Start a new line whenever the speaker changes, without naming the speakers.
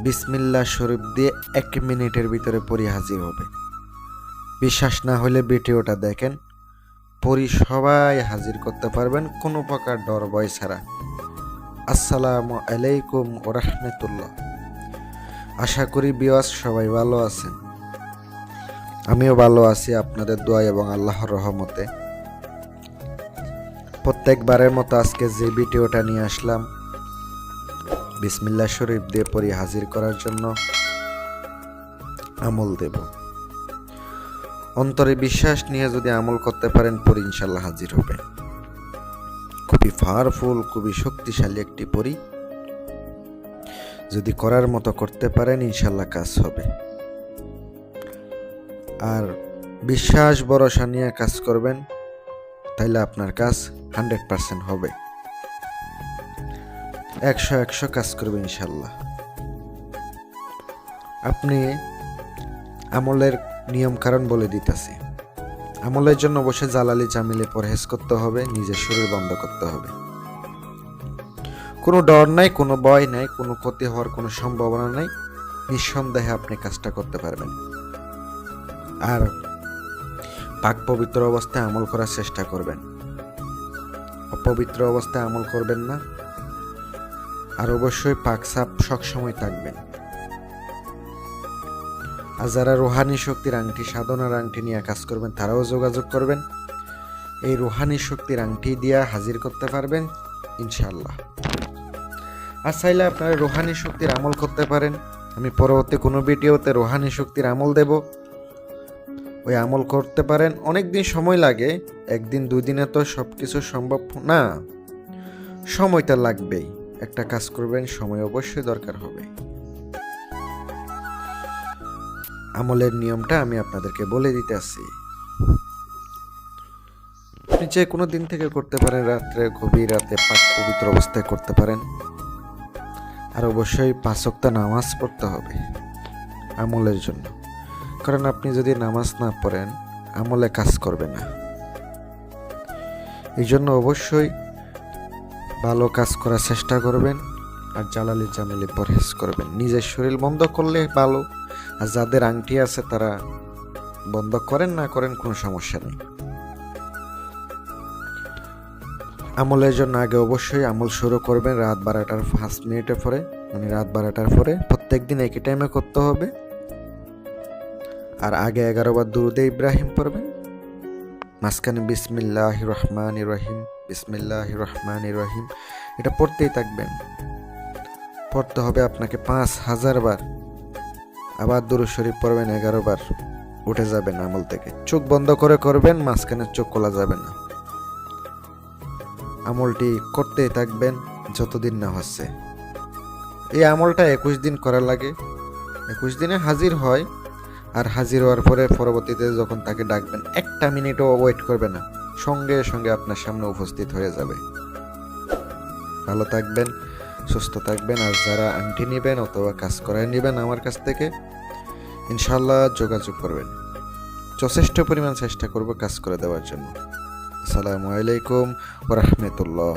বিসমিল্লাহ শরীফ দিয়ে 1 মিনিটের ভিতরে পরি হাজির হবে। বিশ্বাস না হলে ভিডিওটা দেখেন। পরি সবাই হাজির করতে পারবেন কোনো প্রকার ডর ভয় ছাড়া। আসসালামু আলাইকুম ওয়া রাহমাতুল্লাহ। আশা করি বিওয়াস সবাই ভালো আছেন। আমিও ভালো আছি আপনাদের দোয়া এবং আল্লাহর রহমতে। প্রত্যেকবারের মতো আজকে যে ভিডিওটা নিয়ে আসলাম বিসমিল্লাহ শরীফ দিয়ে পরি হাজির করার জন্য আমল দেব। অন্তরে বিশ্বাস নিয়ে যদি আমল করতে পারেন পরি ইনশাল্লাহ হাজির হবে। খুবই পাওয়ারফুল, খুবই শক্তিশালী একটি পরি। যদি করার মতো করতে পারেন ইনশাল্লাহ কাজ হবে। আর বিশ্বাস ভরসা নিয়ে কাজ করবেন, তাইলে আপনার কাজ 100% হবে। 100 কাজ করবে ইনশাল্লাহ। আপনি আমলের নিয়ম কারণ বলে দিতেছি। আমলের জন্য অবশ্যই জালালি জামিলে পরহেজ করতে হবে, নিজের শরীর বন্ধ করতে হবে। কোনো ডর নাই, কোনো ভয় নাই, কোনো ক্ষতি হওয়ার কোনো সম্ভাবনা নাই। নিঃসন্দেহে আপনি কাজটা করতে পারবেন। আর পাক পবিত্র অবস্থায় আমল করার চেষ্টা করবেন, অপবিত্র অবস্থায় আমল করবেন না। আর অবশ্যই পাক সাপ সবসময় থাকবেন। আর যারা রুহানি শক্তির আংটি, সাধনার আংটি নিয়ে কাজ করবেন তারাও যোগাযোগ করবেন। এই রুহানি শক্তির আংটি দিয়ে হাজির করতে পারবেন ইনশাল্লাহ। আর চাইলে আপনারা রুহানি শক্তির আমল করতে পারেন। আমি পরবর্তী কোনো ভিডিওতে রুহানি শক্তির আমল দেব, ওই আমল করতে পারেন। অনেক দিন সময় লাগে, 1 দিন 2 দিনে তো সব কিছু সম্ভব না, সময়টা লাগবেই। একটা কাজ করবেন, সময় অবশ্যই দরকার হবে। আমলের নিয়মটা আমি আপনাদেরকে বলে দিতে আসি। আপনি যে কোনো দিন থেকে করতে পারেন, রাত্রে গভীর রাতে পাক পবিত্র অবস্থায় করতে পারেন। আর অবশ্যই 5 ওয়াক্ত নামাজ পড়তে হবে আমলের জন্য। কারণ আপনি যদি নামাজ না পড়েন আমলে কাজ করবে না। এই জন্য অবশ্যই ভালো কাজ করার চেষ্টা করবেন। আর জালালি জামিলে পরহেজ করবেন। নিজের শরীর বন্ধ করলে ভালো। আর যাদের আংটি আছে তারা বন্ধ করেন, না করেন কোনো সমস্যা নেই। আমলের জন্য আগে অবশ্যই আমল শুরু করবেন রাত 12টার 5 মিনিটের পরে, মানে রাত 12টার পরে। প্রত্যেকদিন একই টাইমে করতে হবে। আর আগে 11 বার দুরুদে ইব্রাহিম পড়বেন, মাঝখানে বিসমিল্লাহির রহমানির রহিম, বিসমিল্লাহির রহমানির রহিম এটা পড়তেই থাকবেন। পড়তে হবে আপনাকে 5000 বার। আবার দুরূদ শরীফ পড়বেন 11 বার। উঠে যাবেন আমল থেকে। চোখ বন্ধ করে করবেন, মাঝখানে চোখ খোলা যাবে না। আমলটি করতেই থাকবেন যতদিন না হচ্ছে। এই আমলটা 21 দিন করা লাগে। 21 দিনে হাজির হয়। আর হাজির হওয়ার পরে পরবর্তীতে যখন তাকে ডাকবেন 1 মিনিটও ওয়েট করবে না, সঙ্গে সঙ্গে আপনার সামনে উপস্থিত হয়ে যাবে। ভালো থাকবেন, সুস্থ থাকবেন। আর যারা আংটি নেবেন অথবা কাজ করায় নেবেন আমার কাছ থেকে ইনশাল্লাহ যোগাযোগ করবেন। যথেষ্ট পরিমাণ চেষ্টা করব কাজ করে দেওয়ার জন্য। আসসালামু আলাইকুম ওয়া রাহমাতুল্লাহ।